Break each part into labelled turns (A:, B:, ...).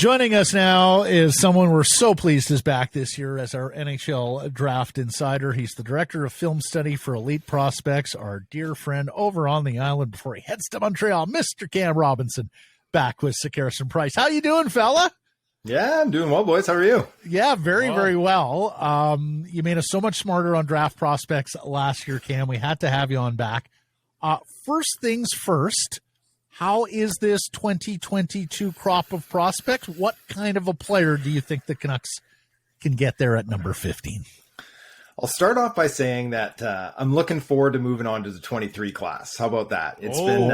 A: Joining us now is someone we're so pleased is back this year as our NHL Draft Insider. He's the Director of Film Study for Elite Prospects, our dear friend over on the island before he heads to Montreal, Mr. Cam Robinson, back with Sekeres and Price. How you doing, fella?
B: Yeah, I'm doing well, boys. How are you?
A: Yeah, very well. You made us so much smarter on draft prospects last year, Cam. We had to have you on back. First things first, how is this 2022 crop of prospects? What kind of a player do you think the Canucks can get there at number 15?
B: I'll start off by saying that I'm looking forward to moving on to the 23 class. How about that? It's been,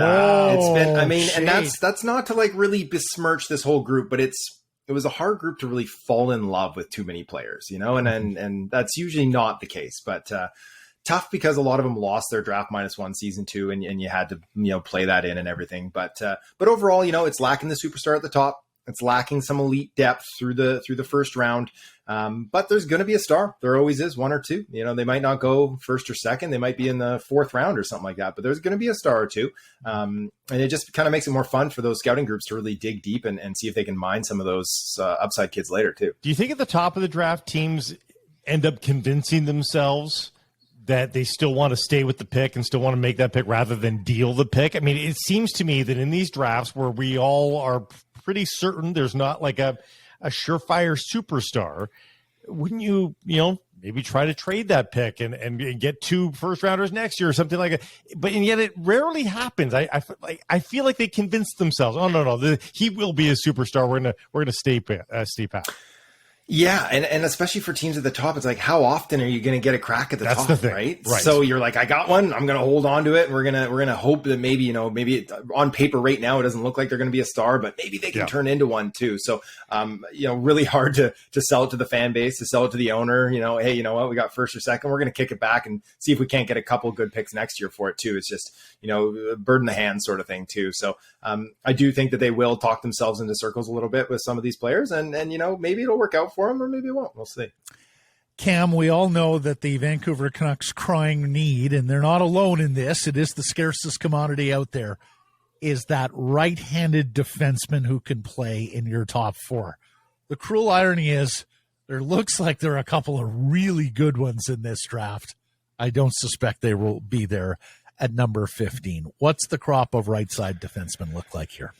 B: I mean, and that's not to like really besmirch this whole group, but it was a hard group to really fall in love with too many players, you know, and that's usually not the case, but tough because a lot of them lost their draft -1 season 2 and you had to, you know, play that in and everything. But overall, you know, it's lacking the superstar at the top. It's lacking some elite depth through the first round. But there's going to be a star. There always is, one or two. You know, they might not go first or second. They might be in the 4th round or something like that. But there's going to be a star or two. And it just kind of makes it more fun for those scouting groups to really dig deep and see if they can mine some of those upside kids later too.
C: Do you think at the top of the draft teams end up convincing themselves that they still want to stay with the pick and still want to make that pick rather than deal the pick? I mean, it seems to me that in these drafts where we all are pretty certain there's not like a surefire superstar, wouldn't you maybe try to trade that pick and get 2 first-rounders next year or something like that? But and yet it rarely happens. I feel like they convince themselves, oh no, he will be a superstar. We're gonna stay pat.
B: Yeah, and especially for teams at the top, it's like, how often are you going to get a crack at the top,
C: the thing,
B: right?
C: Right.
B: So you're like, I got one, I'm going to hold on to it, and we're gonna hope that maybe on paper right now it doesn't look like they're going to be a star, but maybe they can turn into one too. So, really hard to sell it to the fan base, to sell it to the owner. You know, hey, you know what, we got first or second, we're going to kick it back and see if we can't get a couple good picks next year for it too. It's just, you know, bird in the hand sort of thing too. So I do think that they will talk themselves into circles a little bit with some of these players, and you know, maybe it'll work out for them or maybe it won't. We'll see.
A: Cam, we all know that the Vancouver Canucks crying need, and they're not alone in this, it is the scarcest commodity out there, is that right-handed defenseman who can play in your top 4. The cruel irony is there looks like there are a couple of really good ones in this draft. I don't suspect they will be there at number 15. What's the crop of right-side defensemen look like here?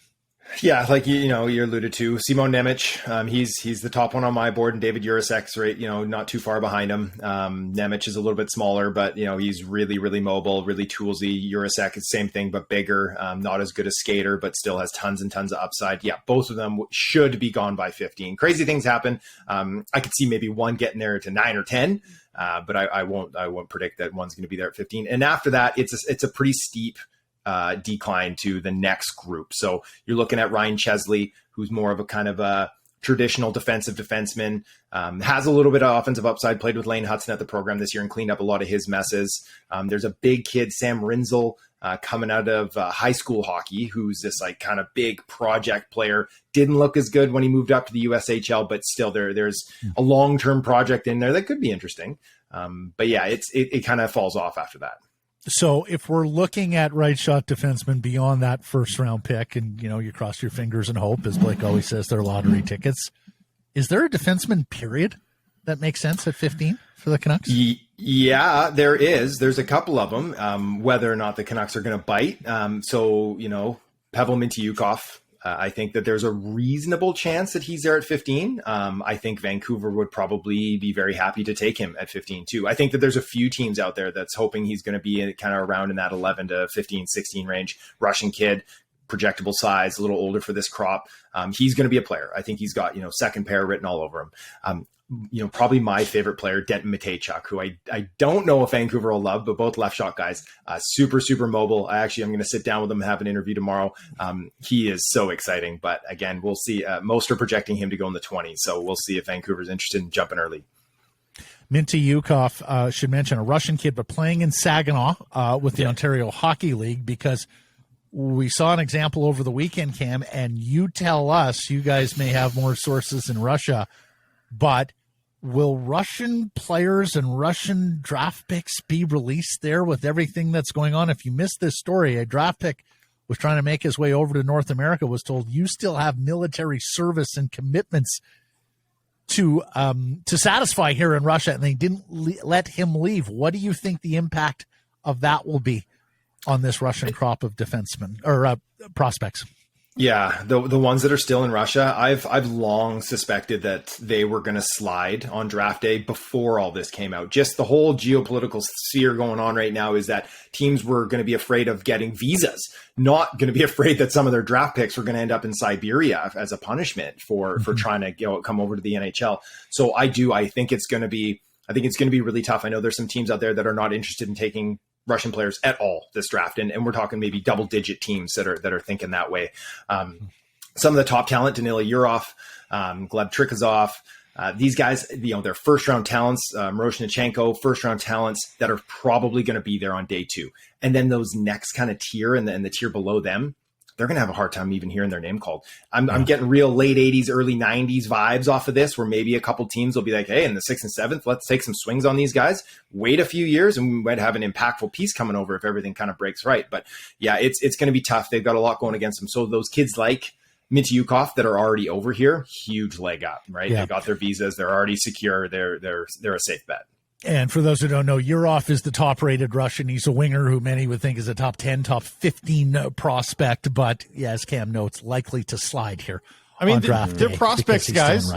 B: Yeah, like you alluded to Simon Nemec. He's the top one on my board, and David Jurasek's right, you know, not too far behind him. Nemec is a little bit smaller, but you know, he's really, really mobile, really toolsy. Jurasek is same thing, but bigger. Not as good a skater, but still has tons and tons of upside. Yeah, both of them should be gone by 15. Crazy things happen. I could see maybe one getting there to 9 or 10. But I won't predict that one's going to be there at 15. And after that, it's a pretty steep decline to the next group. So you're looking at Ryan Chesley, who's more of a kind of a traditional defensive defenseman, has a little bit of offensive upside, played with Lane Hudson at the program this year and cleaned up a lot of his messes. There's a big kid, Sam Rinzel, coming out of high school hockey, who's this like kind of big project player. Didn't look as good when he moved up to the USHL, but still there's a long-term project in there that could be interesting. But yeah, it kind of falls off after that.
A: So if we're looking at right shot defensemen beyond that first round pick, and you know, you cross your fingers and hope, as Blake always says, they're lottery tickets. Is there a defenseman period that makes sense at 15 for the Canucks?
B: Yeah, there is. There's a couple of them. Whether or not the Canucks are going to bite. So you know, Pavel Mintyukov. I think that there's a reasonable chance that he's there at 15. I think Vancouver would probably be very happy to take him at 15 too. I think that there's a few teams out there that's hoping he's going to be kind of around in that 11 to 15, 16 range. Russian kid, projectable size, a little older for this crop. He's going to be a player. I think he's got, you know, second pair written all over him. You know, probably my favorite player, Denton Mateychuk, who I don't know if Vancouver will love, but both left shot guys, super, super mobile. I'm going to sit down with him and have an interview tomorrow. He is so exciting, but again, we'll see. Most are projecting him to go in the 20s. So we'll see if Vancouver's interested in jumping early.
A: Mintyukov, should mention a Russian kid, but playing in Saginaw with the Ontario Hockey League, because we saw an example over the weekend, Cam, and you tell us, you guys may have more sources in Russia, but will Russian players and Russian draft picks be released there with everything that's going on? If you missed this story, a draft pick was trying to make his way over to North America was told, you still have military service and commitments to satisfy here in Russia, and they didn't let him leave. What do you think the impact of that will be on this Russian crop of defensemen or prospects?
B: Yeah, the ones that are still in Russia, I've long suspected that they were going to slide on draft day before all this came out. Just the whole geopolitical sphere going on right now is that teams were going to be afraid of getting visas, not going to be afraid that some of their draft picks were going to end up in Siberia as a punishment for trying to come over to the NHL. So I think it's going to be really tough. I know there's some teams out there that are not interested in taking Russian players at all this draft. And we're talking maybe double digit teams that are thinking that way. Some of the top talent, Danila Yurov, Gleb Trikazov, these guys, they're first round talents, Miroshnichenko, first round talents that are probably going to be there on day 2. And then those next kind of tier and the tier below them, they're going to have a hard time even hearing their name called. I'm getting real late 80s, early 90s vibes off of this, where maybe a couple teams will be like, hey, in the 6th and 7th, let's take some swings on these guys, wait a few years, and we might have an impactful piece coming over if everything kind of breaks right. But yeah, it's going to be tough. They've got a lot going against them. So those kids like Mityukov that are already over here, huge leg up, right? Yeah. They got their visas. They're already secure. They're a safe bet.
A: And for those who don't know, Yurov is the top-rated Russian. He's a winger who many would think is a top 10, top 15 prospect. But, yeah, as Cam notes, likely to slide here. I mean,
C: they're prospects, guys.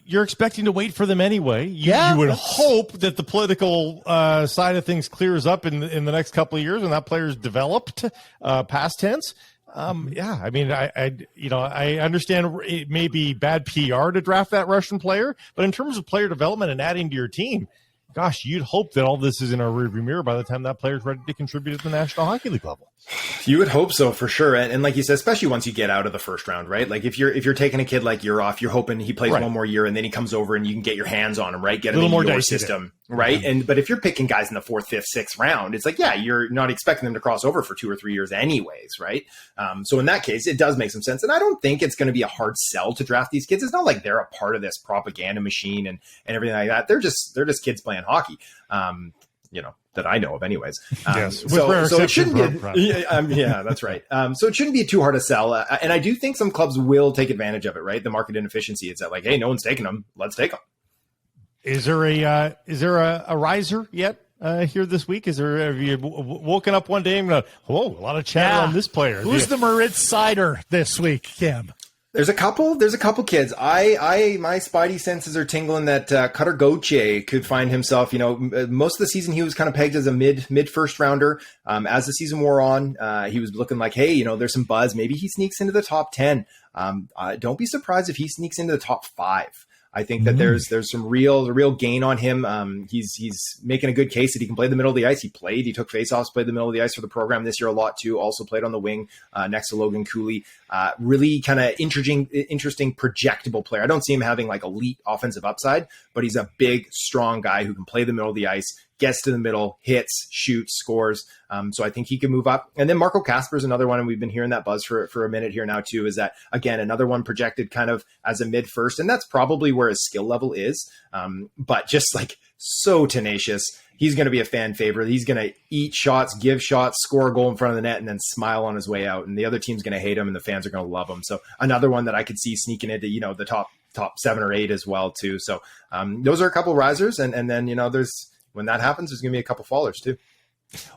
C: You're expecting to wait for them anyway. You would hope that the political side of things clears up in the next couple of years when that player's developed, past tense. I mean, I understand it may be bad PR to draft that Russian player, but in terms of player development and adding to your team, gosh, you'd hope that all this is in our rearview mirror by the time that player's ready to contribute at the National Hockey League level.
B: You would hope so, for sure. And like you said, especially once you get out of the first round, right? Like if you're taking a kid like Yurov, you're hoping he plays one more year and then he comes over and you can get your hands on him, right? Get him in your system, right? Mm-hmm. But if you're picking guys in the 4th, 5th, 6th round, it's like, yeah, you're not expecting them to cross over for 2 or 3 years anyways, right? So in that case, it does make some sense. And I don't think it's going to be a hard sell to draft these kids. It's not like they're a part of this propaganda machine and everything like that. They're just kids playing hockey. That I know of anyways.
C: Yes.
B: So it shouldn't be, yeah, that's right. So it shouldn't be too hard to sell. And I do think some clubs will take advantage of it, right? The market inefficiency is that like, hey, no one's taking them. Let's take them.
C: Is there a riser yet here this week? Have you woken up one day and a lot of chatter on this player?
A: Who's the Moritz Sider this week, Cam?
B: There's a couple kids. My spidey senses are tingling that Cutter Gauthier could find himself, most of the season he was kind of pegged as a mid first rounder. As the season wore on, he was looking like, hey, there's some buzz. Maybe he sneaks into the top 10. Don't be surprised if he sneaks into the top 5. I think that there's some real gain on him. He's making a good case that he can play the middle of the ice. He took faceoffs, played the middle of the ice for the program this year a lot too. Also played on the wing next to Logan Cooley. Really kind of interesting projectable player. I don't see him having like elite offensive upside, but he's a big, strong guy who can play the middle of the ice, gets to the middle, hits, shoots, scores. So I think he can move up. And then Marco Kasper is another one, and we've been hearing that buzz for a minute here now too, is that, again, another one projected kind of as a mid-first, and that's probably where his skill level is. But just like so tenacious, he's going to be a fan favorite. He's going to eat shots, give shots, score a goal in front of the net, and then smile on his way out. And the other team's going to hate him, and the fans are going to love him. So another one that I could see sneaking into, the top 7 or 8 as well too. So those are a couple risers, and then, when that happens, there's going to be a couple fallers too.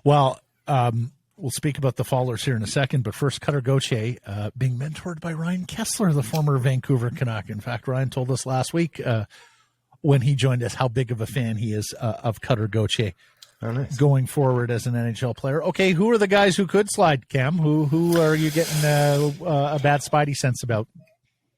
A: Well, we'll speak about the fallers here in a second, but first, Cutter Gauthier being mentored by Ryan Kessler, the former Vancouver Canuck. In fact, Ryan told us last week when he joined us how big of a fan he is of Cutter Gauthier going forward as an NHL player. Okay, who are the guys who could slide, Cam? Who are you getting a bad spidey sense about?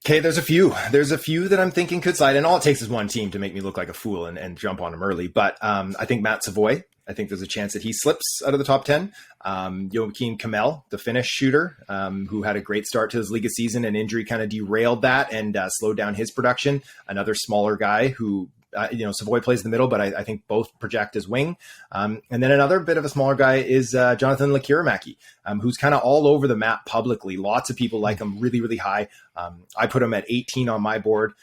B: Okay, there's a few. There's a few that I'm thinking could slide, and all it takes is one team to make me look like a fool and jump on him early. But I think Matt Savoy, I think there's a chance that he slips out of the top 10. Joakim Kamel, the Finnish shooter, who had a great start to his Liga season, and injury kind of derailed that and slowed down his production. Another smaller guy who Savoy plays in the middle, but I think both project as wing. And then another bit of a smaller guy is Jonathan Lekkerimäki, who's kind of all over the map publicly. Lots of people like him really, really high. I put him at 18 on my board.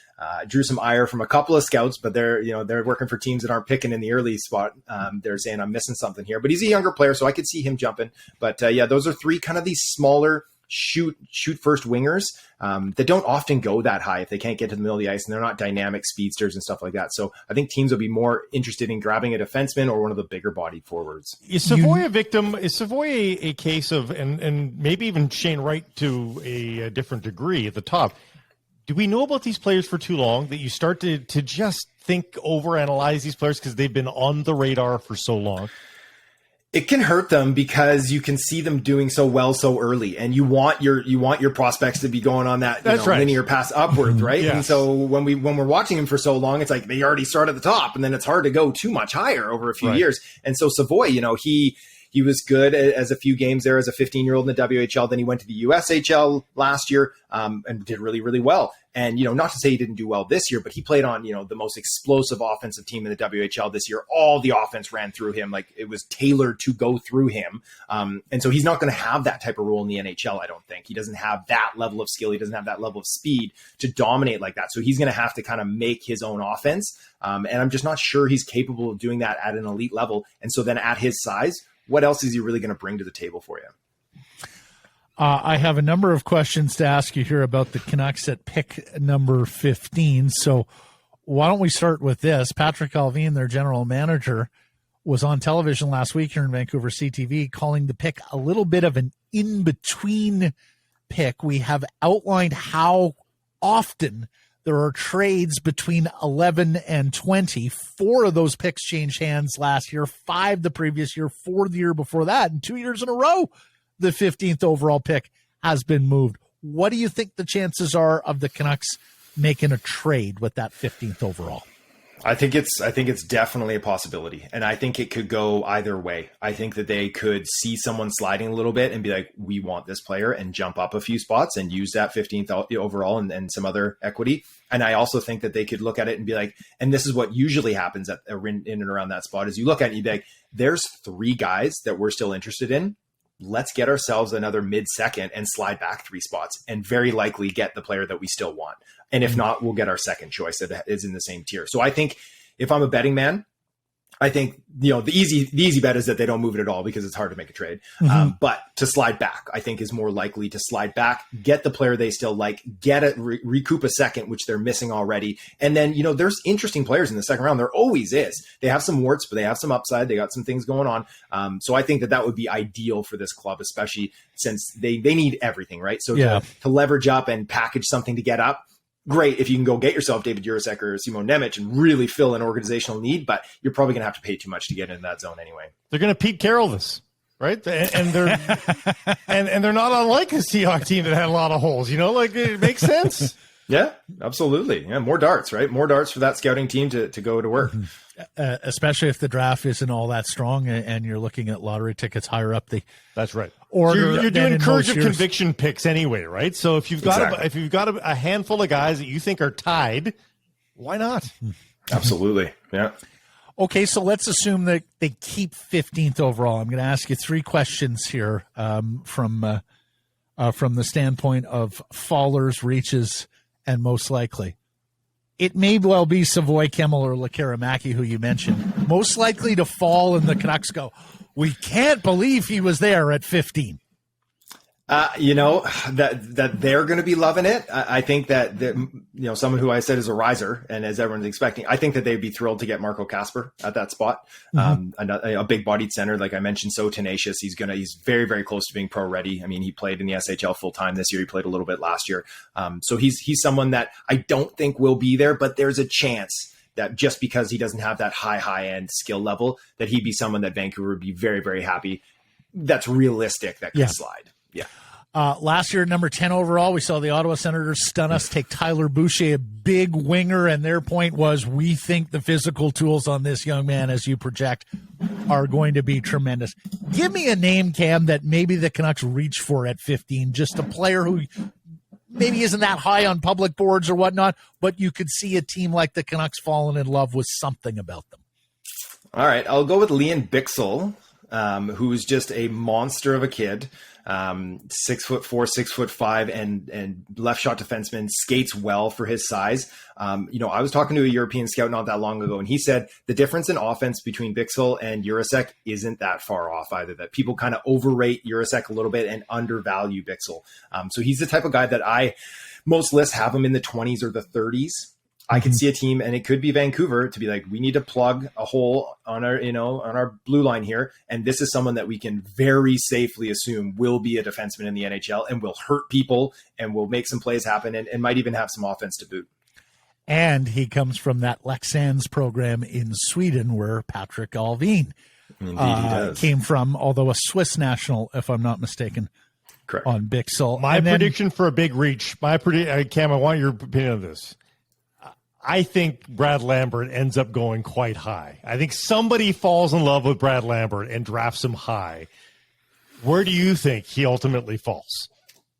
B: Drew some ire from a couple of scouts, but they're working for teams that aren't picking in the early spot. They're saying I'm missing something here, but he's a younger player, so I could see him jumping. But those are three kind of these smaller shoot first wingers that don't often go that high if they can't get to the middle of the ice, and they're not dynamic speedsters and stuff like that. So I think teams will be more interested in grabbing a defenseman or one of the bigger bodied forwards.
C: Is Savoy a victim? Is Savoy a case of, and maybe even Shane Wright to a different degree at the top? Do we know about these players for too long that you start to just think overanalyze these players because they've been on the radar for so long?
B: It can hurt them because you can see them doing so well so early, and you want your prospects to be going on that linear pass upwards, right?
C: Yes.
B: And so when we're watching him for so long, it's like they already start at the top, and then it's hard to go too much higher over a few years. And so Savoy, he was good as a few games there as a 15-year-old in the WHL. Then he went to the USHL last year and did really, really well. And, not to say he didn't do well this year, but he played on, the most explosive offensive team in the WHL this year. All the offense ran through him. Like, it was tailored to go through him. And so he's not going to have that type of role in the NHL, I don't think. He doesn't have that level of skill. He doesn't have that level of speed to dominate like that. So he's going to have to kind of make his own offense. And I'm just not sure he's capable of doing that at an elite level. And so then at his size, what else is he really going to bring to the table for you?
A: I have a number of questions to ask you here about the Canucks at pick number 15. So why don't we start with this? Patrick Allvin, their general manager, was on television last week here in Vancouver CTV, calling the pick a little bit of an in-between pick. We have outlined how often there are trades between 11 and 20. 4 of those picks changed hands last year, 5 the previous year, 4 the year before that, and 2 years in a row the 15th overall pick has been moved. What do you think the chances are of the Canucks making a trade with that 15th overall?
B: I think it's definitely a possibility, and I think it could go either way. I think that they could see someone sliding a little bit and be like, we want this player, and jump up a few spots and use that 15th overall and some other equity. And I also think that they could look at it and be like, and this is what usually happens in and around that spot, is you look at it and you be like, there's 3 guys that we're still interested in. Let's get ourselves another mid-second and slide back 3 spots and very likely get the player that we still want. And if not, we'll get our second choice that is in the same tier. So I think if I'm a betting man, I think, the easy bet is that they don't move it at all because it's hard to make a trade. But to slide back, I think is more likely to slide back, get the player they still like, recoup a second, which they're missing already. And then, there's interesting players in the second round. There always is. They have some warts, but they have some upside. They got some things going on. So I think that would be ideal for this club, especially since they need everything, right? So to leverage up and package something to get up, great if you can go get yourself David Jurasek or Simon Nemec and really fill an organizational need, but you're probably going to have to pay too much to get into that zone anyway.
C: They're going to Pete Carroll this, right? And they're and they're not unlike a Seahawks team that had a lot of holes. It makes sense.
B: Yeah, absolutely. Yeah, more darts, right? More darts for that scouting team to go to work.
A: Especially if the draft isn't all that strong and you're looking at lottery tickets higher up the.
C: That's right.
A: Or
C: you're doing courage of conviction picks anyway, right? So if you've got a handful of guys that you think are tied, why not?
B: Absolutely. Yeah.
A: Okay, so let's assume that they keep 15th overall. I'm going to ask you 3 questions here from the standpoint of fallers, reaches, and most likely. It may well be Savoy, Kemmel, or Lekkerimäki, who you mentioned, most likely to fall, and the Canucks go, we can't believe he was there at 15.
B: That they're going to be loving it. I think that someone who I said is a riser, and as everyone's expecting, I think that they'd be thrilled to get Marco Kasper at that spot. A big bodied center, like I mentioned, so tenacious. He's very, very close to being pro ready. I mean, he played in the SHL full time this year. He played a little bit last year. So he's someone that I don't think will be there, but there's a chance that just because he doesn't have that high end skill level, that he'd be someone that Vancouver would be very, very happy. That's realistic. That could slide. Yeah.
A: Last year, number 10 overall, we saw the Ottawa Senators stun us, take Tyler Boucher, a big winger, and their point was, we think the physical tools on this young man, as you project, are going to be tremendous. Give me a name, Cam, that maybe the Canucks reach for at 15, just a player who maybe isn't that high on public boards or whatnot, but you could see a team like the Canucks falling in love with something about them.
B: All right, I'll go with Liam Bichsel, who's just a monster of a kid. 6'4", 6'5", and left shot defenseman, skates well for his size. I was talking to a European scout not that long ago, and he said the difference in offense between Bichsel and Jurasek isn't that far off either, that people kind of overrate Jurasek a little bit and undervalue Bichsel. So he's the type of guy that most lists have him in the 20s or the 30s. I could see a team, and it could be Vancouver, to be like, we need to plug a hole on our blue line here. And this is someone that we can very safely assume will be a defenseman in the NHL and will hurt people and will make some plays happen and might even have some offense to boot.
A: And he comes from that Leksands program in Sweden where Patrick Alvin came from, although a Swiss national, if I'm not mistaken.
B: Correct.
A: On Bichsel.
C: My prediction for a big reach, Cam, I want your opinion on this. I think Brad Lambert ends up going quite high. I think somebody falls in love with Brad Lambert and drafts him high. Where do you think he ultimately falls?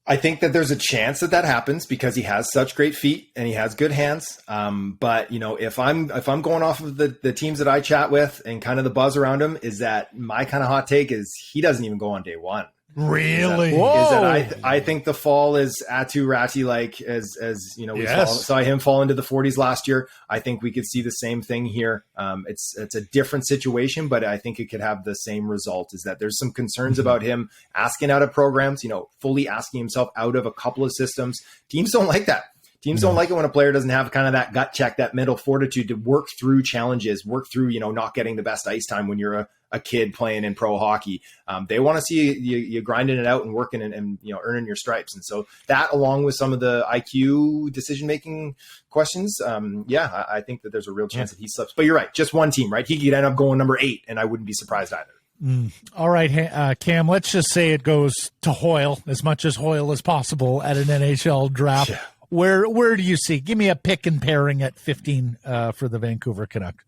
B: I think that there's a chance that happens because he has such great feet and he has good hands. But if I'm going off of the teams that I chat with and kind of the buzz around him, is that my kind of hot take is he doesn't even go on day one.
A: Really?
B: I think the fall is Atu Ratti, like as we saw him fall into the 40s last year. I think we could see the same thing here. It's a different situation, but I think it could have the same result. Is that there's some concerns about him asking out of programs, fully asking himself out of a couple of systems. Teams don't like that. Teams don't like it when a player doesn't have kind of that gut check, that mental fortitude to work through challenges, work through, not getting the best ice time when you're a kid playing in pro hockey. They want to see you grinding it out and working and earning your stripes. And so that, along with some of the IQ decision-making questions, I think that there's a real chance that he slips. But you're right, just one team, right? He could end up going number 8, and I wouldn't be surprised either.
A: All right, Cam, let's just say it goes to Hoyle, as much as Hoyle as possible at an NHL draft. Yeah. Where do you see? Give me a pick and pairing at 15 for the Vancouver Canucks.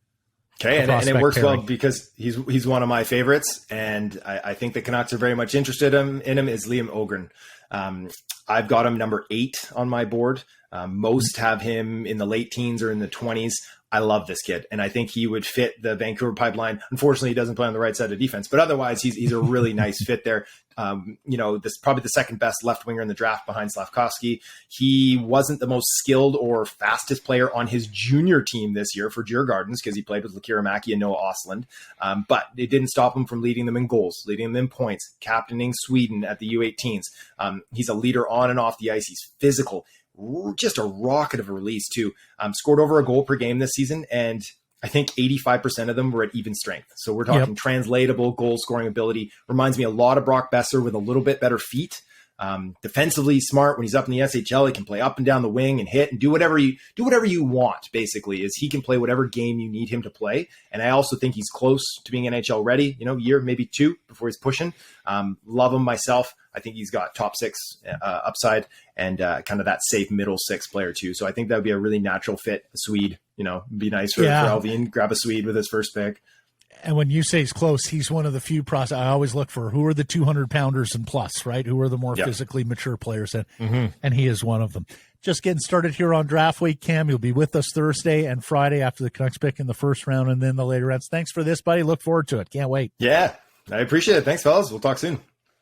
B: Okay, and it works well because he's one of my favorites, and I think the Canucks are very much interested in him. Is Liam Ogren. I've got him number 8 on my board. Most have him in the late teens or in the 20s. I love this kid, and I think he would fit the Vancouver pipeline. Unfortunately, he doesn't play on the right side of defense, but otherwise, he's a really nice fit there. This probably the second best left winger in the draft behind Slavkovsky. He wasn't the most skilled or fastest player on his junior team this year for Djurgårdens because he played with Lekkerimäki and Noah Ostlund, but it didn't stop him from leading them in goals, leading them in points, captaining Sweden at the U18s. He's a leader on and off the ice. He's physical. Just a rocket of a release too. Scored over a goal per game this season, and I think 85% of them were at even strength. So we're talking translatable goal scoring ability. Reminds me a lot of Brock Besser with a little bit better feet. Defensively smart. When he's up in the SHL, he can play up and down the wing and hit and do whatever you want. Basically, is he can play whatever game you need him to play. And I also think he's close to being NHL ready. Year maybe 2 before he's pushing. Love him myself. I think he's got top 6 upside and kind of that safe middle 6 player too. So I think that would be a really natural fit. A Swede, be nice for Alvin. Grab a Swede with his first pick.
A: And when you say he's close, he's one of the few I always look for who are the 200-pounders and plus, right? Who are the more physically mature players, and he is one of them. Just getting started here on Draft Week, Cam. You'll be with us Thursday and Friday after the Canucks pick in the first round and then the later rounds. Thanks for this, buddy. Look forward to it. Can't wait.
B: Yeah, I appreciate it. Thanks, fellas. We'll talk soon.